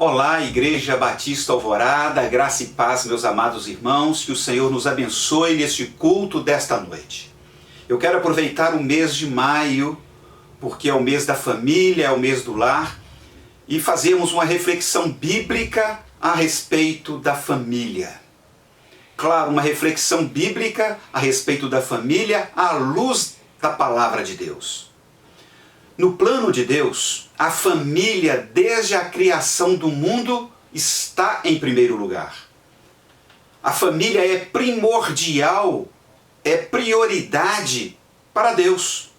Olá, Igreja Batista Alvorada, graça e paz, meus amados irmãos, que o Senhor nos abençoe neste culto desta noite. Eu quero aproveitar o mês de maio, porque é o mês da família, é o mês do lar, e fazermos uma reflexão bíblica a respeito da família. Claro, uma reflexão bíblica a respeito da família à luz da palavra de Deus. No plano de Deus, a família, desde a criação do mundo, está em primeiro lugar. A família é primordial, é prioridade para Deus.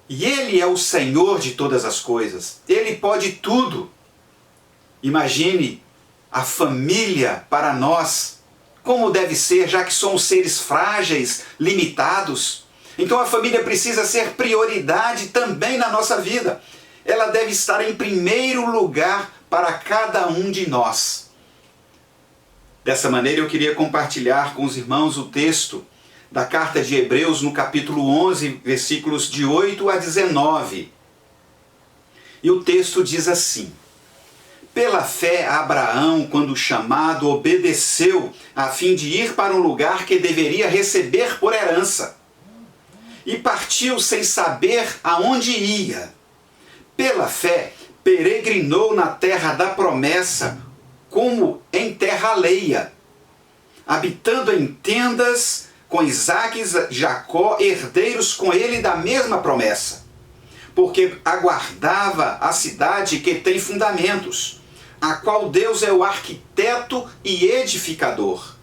E Ele é o Senhor de todas as coisas. Ele pode tudo. Imagine a família para nós, como deve ser, já que somos seres frágeis, limitados. Então a família precisa ser prioridade também na nossa vida. Ela deve estar em primeiro lugar para cada um de nós. Dessa maneira eu queria compartilhar com os irmãos o texto da carta de Hebreus no capítulo 11, versículos de 8 a 19. E o texto diz assim: Pela fé Abraão, quando chamado, obedeceu a fim de ir para um lugar que deveria receber por herança. E partiu sem saber aonde ia. Pela fé, peregrinou na terra da promessa, como em terra alheia, habitando em tendas com Isaque e Jacó, herdeiros com ele da mesma promessa, porque aguardava a cidade que tem fundamentos, a qual Deus é o arquiteto e edificador.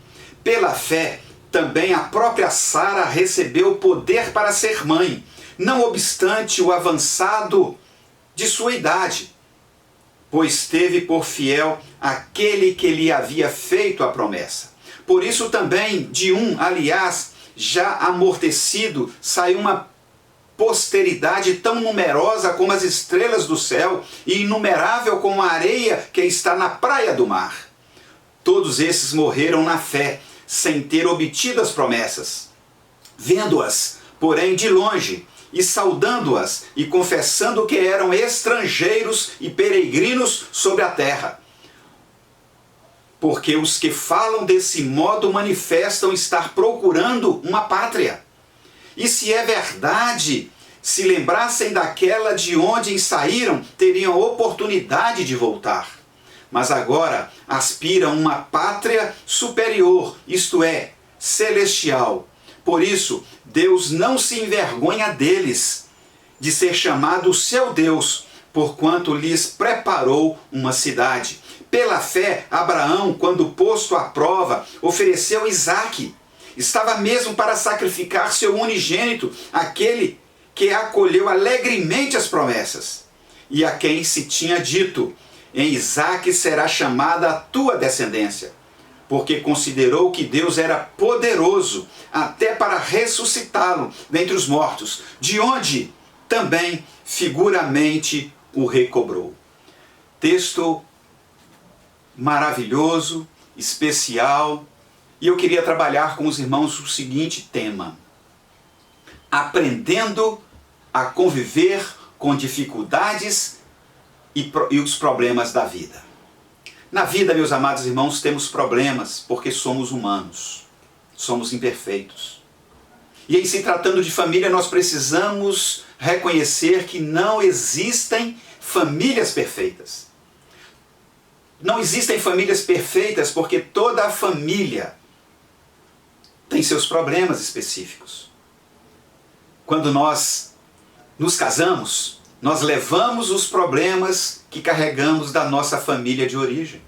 Pela fé, também a própria Sara recebeu poder para ser mãe, não obstante o avançado de sua idade, pois teve por fiel aquele que lhe havia feito a promessa. Por isso também de aliás, já amortecido, saiu uma posteridade tão numerosa como as estrelas do céu e inumerável como a areia que está na praia do mar. Todos esses morreram na fé, sem ter obtido as promessas, vendo-as, porém, de longe, e saudando-as, e confessando que eram estrangeiros e peregrinos sobre a terra. Porque os que falam desse modo manifestam estar procurando uma pátria. E se é verdade, se lembrassem daquela de onde saíram, teriam oportunidade de voltar. Mas agora aspiram uma pátria superior, isto é, celestial. Por isso, Deus não se envergonha deles, de ser chamado seu Deus, porquanto lhes preparou uma cidade. Pela fé, Abraão, quando posto à prova, ofereceu Isaque. Estava mesmo para sacrificar seu unigênito, aquele que acolheu alegremente as promessas, e a quem se tinha dito: em Isaque será chamada a tua descendência, porque considerou que Deus era poderoso até para ressuscitá-lo dentre os mortos, de onde também figuramente o recobrou. Texto maravilhoso, especial, e eu queria trabalhar com os irmãos o seguinte tema: aprendendo a conviver com dificuldades e os problemas da vida. Na vida, meus amados irmãos, temos problemas porque somos humanos, somos imperfeitos. E em se tratando de família, nós precisamos reconhecer que não existem famílias perfeitas. Não existem famílias perfeitas porque toda a família tem seus problemas específicos. Quando nós nos casamos, nós levamos os problemas que carregamos da nossa família de origem.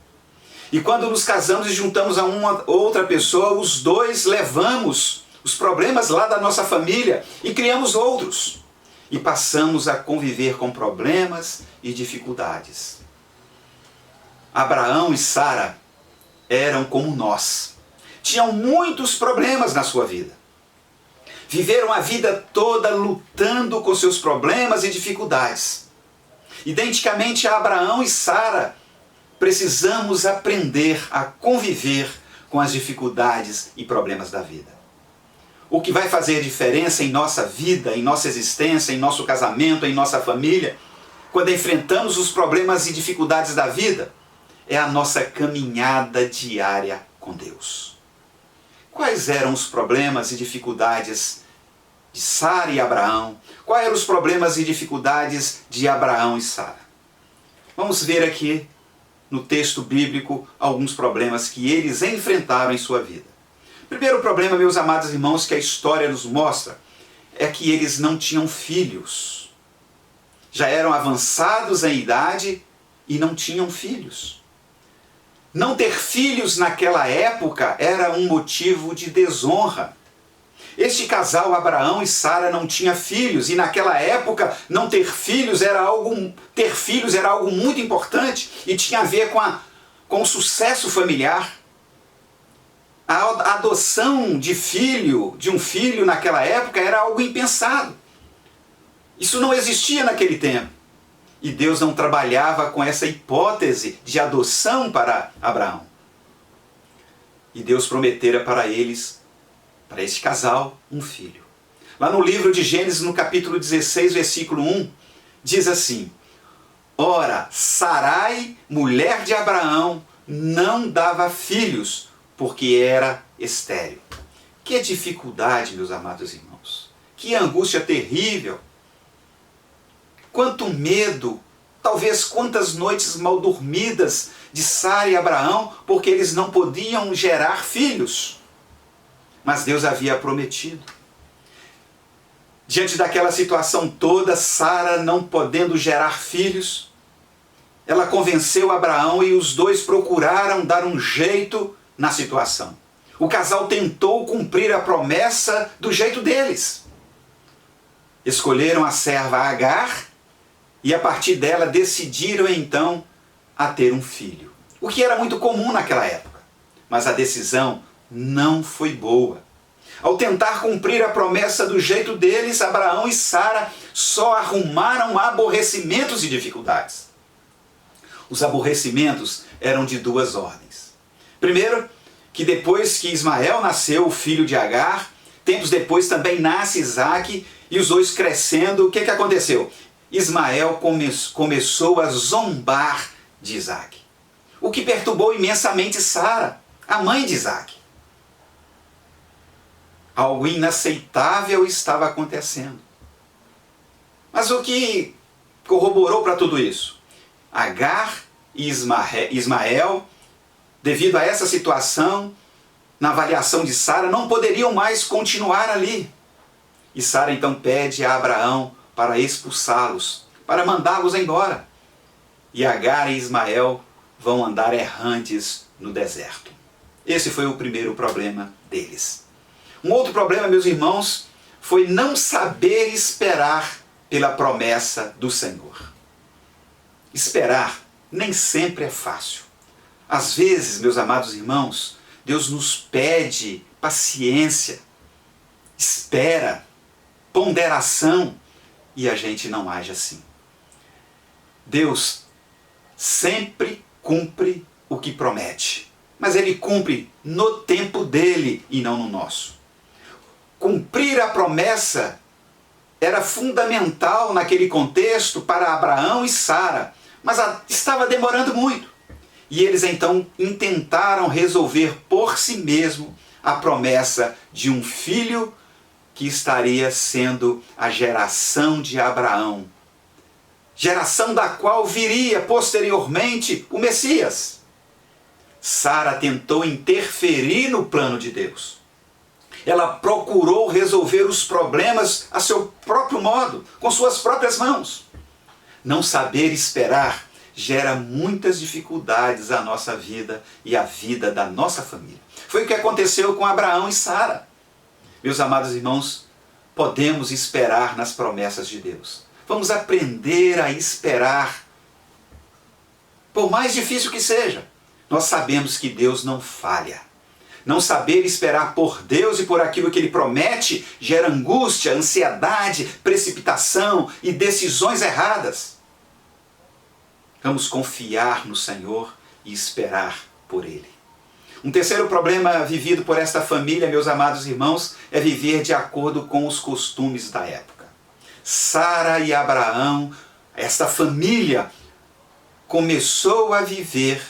E quando nos casamos e juntamos a uma outra pessoa, os dois levamos os problemas lá da nossa família e criamos outros. E passamos a conviver com problemas e dificuldades. Abraão e Sara eram como nós. Tinham muitos problemas na sua vida. Viveram a vida toda lutando com seus problemas e dificuldades. Identicamente a Abraão e Sara, precisamos aprender a conviver com as dificuldades e problemas da vida. O que vai fazer diferença em nossa vida, em nossa existência, em nosso casamento, em nossa família, quando enfrentamos os problemas e dificuldades da vida, é a nossa caminhada diária com Deus. Quais eram os problemas e dificuldades de Sara e Abraão? Quais eram os problemas e dificuldades de Abraão e Sara? Vamos ver aqui no texto bíblico alguns problemas que eles enfrentaram em sua vida. Primeiro problema, meus amados irmãos, que a história nos mostra, é que eles não tinham filhos. Já eram avançados em idade e não tinham filhos. Não ter filhos naquela época era um motivo de desonra. Este casal, Abraão e Sara, não tinha filhos, e naquela época ter filhos era algo muito importante e tinha a ver com o sucesso familiar. A adoção de um filho naquela época era algo impensado. Isso não existia naquele tempo. E Deus não trabalhava com essa hipótese de adoção para Abraão. E Deus prometera para este casal, um filho. Lá no livro de Gênesis, no capítulo 16, versículo 1, diz assim: Ora, Sarai, mulher de Abraão, não dava filhos, porque era estéril. Que dificuldade, meus amados irmãos. Que angústia terrível. Quanto medo, talvez quantas noites mal dormidas de Sara e Abraão, porque eles não podiam gerar filhos. Mas Deus havia prometido. Diante daquela situação toda, Sara não podendo gerar filhos, ela convenceu Abraão e os dois procuraram dar um jeito na situação. O casal tentou cumprir a promessa do jeito deles. Escolheram a serva Agar e a partir dela decidiram então a ter um filho. O que era muito comum naquela época. Mas a decisão não foi boa. Ao tentar cumprir a promessa do jeito deles, Abraão e Sara só arrumaram aborrecimentos e dificuldades. Os aborrecimentos eram de duas ordens. Primeiro, que depois que Ismael nasceu, o filho de Agar, tempos depois também nasce Isaque, e os dois crescendo, o que aconteceu? Ismael começou a zombar de Isaque, o que perturbou imensamente Sara, a mãe de Isaque. Algo inaceitável estava acontecendo. Mas o que corroborou para tudo isso? Agar e Ismael, devido a essa situação, na avaliação de Sara, não poderiam mais continuar ali. E Sara então pede a Abraão para expulsá-los, para mandá-los embora. E Agar e Ismael vão andar errantes no deserto. Esse foi o primeiro problema deles. Um outro problema, meus irmãos, foi não saber esperar pela promessa do Senhor. Esperar nem sempre é fácil. Às vezes, meus amados irmãos, Deus nos pede paciência, espera, ponderação, e a gente não age assim. Deus sempre cumpre o que promete, mas Ele cumpre no tempo dele e não no nosso. Cumprir a promessa era fundamental naquele contexto para Abraão e Sara, mas estava demorando muito. E eles então intentaram resolver por si mesmo a promessa de um filho que estaria sendo a geração de Abraão, geração da qual viria posteriormente o Messias. Sara tentou interferir no plano de Deus. Ela procurou resolver os problemas a seu próprio modo, com suas próprias mãos. Não saber esperar gera muitas dificuldades à nossa vida e à vida da nossa família. Foi o que aconteceu com Abraão e Sara. Meus amados irmãos, podemos esperar nas promessas de Deus. Vamos aprender a esperar. Por mais difícil que seja, nós sabemos que Deus não falha. Não saber esperar por Deus e por aquilo que Ele promete gera angústia, ansiedade, precipitação e decisões erradas. Vamos confiar no Senhor e esperar por Ele. Um terceiro problema vivido por esta família, meus amados irmãos, é viver de acordo com os costumes da época. Sara e Abraão, esta família, começou a viver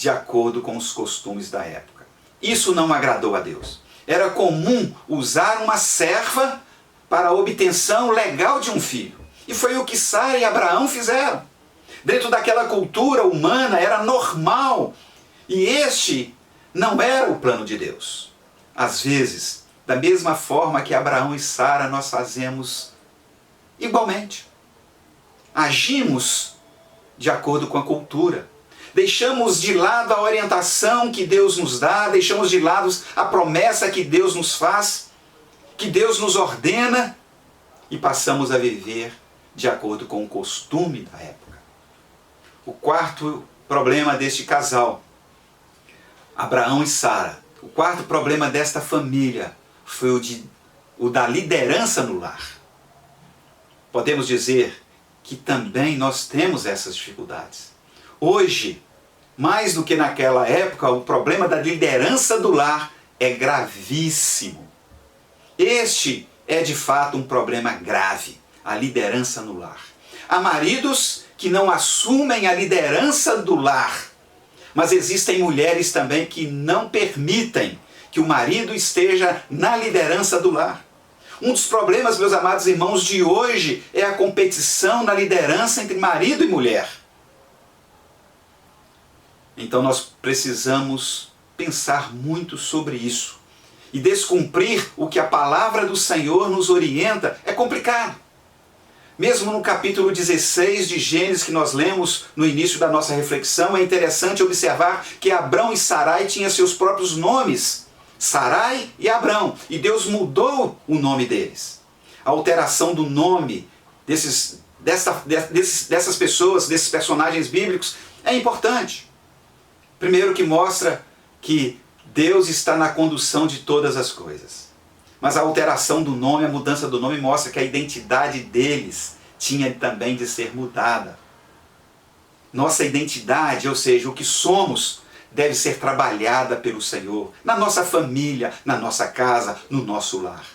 de acordo com os costumes da época. Isso não agradou a Deus. Era comum usar uma serva para a obtenção legal de um filho. E foi o que Sara e Abraão fizeram. Dentro daquela cultura humana era normal. E este não era o plano de Deus. Às vezes, da mesma forma que Abraão e Sara, nós fazemos igualmente. Agimos de acordo com a cultura. Deixamos de lado a orientação que Deus nos dá, deixamos de lado a promessa que Deus nos faz, que Deus nos ordena, e passamos a viver de acordo com o costume da época. O quarto problema deste casal, Abraão e Sara, o quarto problema desta família foi o da liderança no lar. Podemos dizer que também nós temos essas dificuldades. Hoje, mais do que naquela época, o problema da liderança do lar é gravíssimo. Este é de fato um problema grave, a liderança no lar. Há maridos que não assumem a liderança do lar, mas existem mulheres também que não permitem que o marido esteja na liderança do lar. Um dos problemas, meus amados irmãos, de hoje é a competição na liderança entre marido e mulher. Então nós precisamos pensar muito sobre isso. E descumprir o que a palavra do Senhor nos orienta é complicado. Mesmo no capítulo 16 de Gênesis que nós lemos no início da nossa reflexão, é interessante observar que Abrão e Sarai tinham seus próprios nomes. Sarai e Abrão. E Deus mudou o nome deles. A alteração do nome dessas pessoas, desses personagens bíblicos, é importante. Primeiro que mostra que Deus está na condução de todas as coisas. Mas a alteração do nome, a mudança do nome, mostra que a identidade deles tinha também de ser mudada. Nossa identidade, ou seja, o que somos, deve ser trabalhada pelo Senhor, na nossa família, na nossa casa, no nosso lar.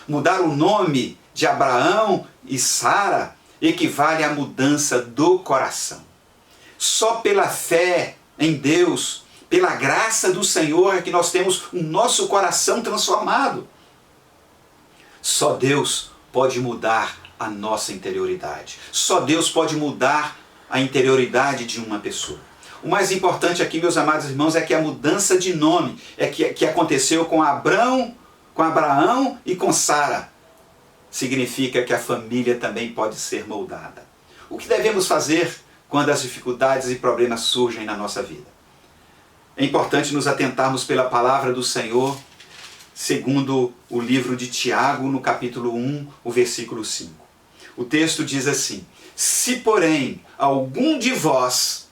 Mudar o nome de Abraão e Sara equivale à mudança do coração. Só pela fé em Deus, pela graça do Senhor, é que nós temos o nosso coração transformado. Só Deus pode mudar a nossa interioridade. Só Deus pode mudar a interioridade de uma pessoa. O mais importante aqui, meus amados irmãos, é que a mudança de nome que aconteceu com Abraão e com Sara significa que a família também pode ser moldada. O que devemos fazer quando as dificuldades e problemas surgem na nossa vida? É importante nos atentarmos pela palavra do Senhor, segundo o livro de Tiago, no capítulo 1, o versículo 5. O texto diz assim: se, porém, algum de vós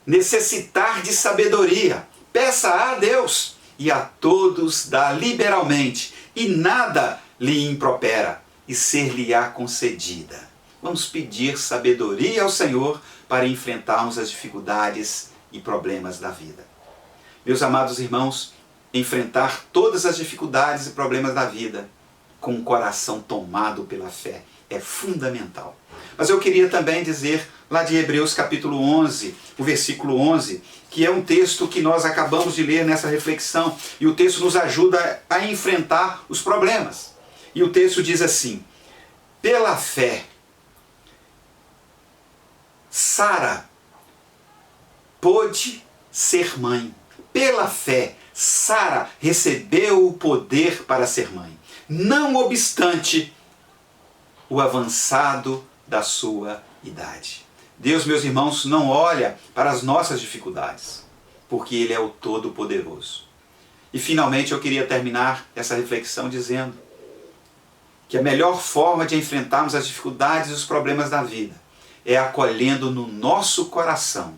necessitar de sabedoria, peça a Deus, e a todos dá liberalmente, e nada lhe impropera, e ser-lhe-á concedida. Vamos pedir sabedoria ao Senhor para enfrentarmos as dificuldades e problemas da vida. Meus amados irmãos, enfrentar todas as dificuldades e problemas da vida com o coração tomado pela fé é fundamental. Mas eu queria também dizer, lá de Hebreus capítulo 11, o versículo 11, que é um texto que nós acabamos de ler nessa reflexão, e o texto nos ajuda a enfrentar os problemas. E o texto diz assim: pela fé, Sara pôde ser mãe. Pela fé, Sara recebeu o poder para ser mãe, não obstante o avançado da sua idade. Deus, meus irmãos, não olha para as nossas dificuldades, porque Ele é o Todo-Poderoso. E finalmente eu queria terminar essa reflexão dizendo que a melhor forma de enfrentarmos as dificuldades e os problemas da vida é acolhendo no nosso coração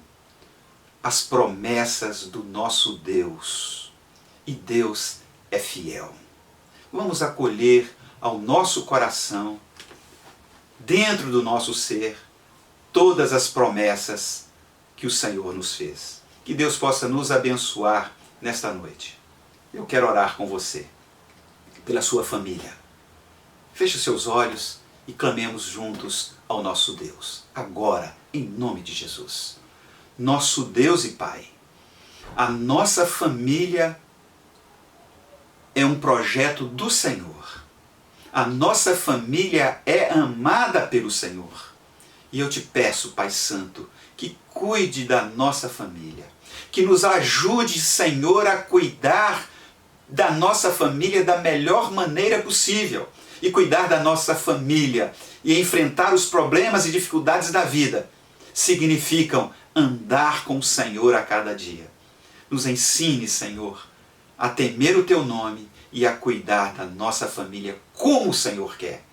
as promessas do nosso Deus. E Deus é fiel. Vamos acolher ao nosso coração, dentro do nosso ser, todas as promessas que o Senhor nos fez. Que Deus possa nos abençoar nesta noite. Eu quero orar com você, pela sua família. Feche os seus olhos e clamemos juntos ao nosso Deus, agora, em nome de Jesus. Nosso Deus e Pai, A nossa família é um projeto do Senhor. A nossa família é amada pelo Senhor. E eu te peço, Pai Santo, que cuide da nossa família. Que nos ajude, Senhor, a cuidar da nossa família da melhor maneira possível. E cuidar da nossa família e enfrentar os problemas e dificuldades da vida significam andar com o Senhor a cada dia. Nos ensine, Senhor, a temer o Teu nome e a cuidar da nossa família como o Senhor quer.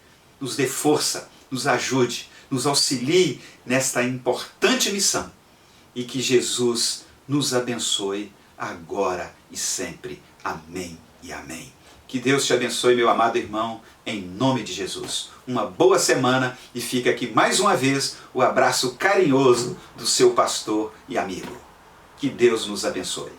Nos dê força, nos ajude, nos auxilie nesta importante missão e que Jesus nos abençoe agora e sempre. Amém e amém. Que Deus te abençoe, meu amado irmão, em nome de Jesus. Uma boa semana e fica aqui mais uma vez o abraço carinhoso do seu pastor e amigo. Que Deus nos abençoe.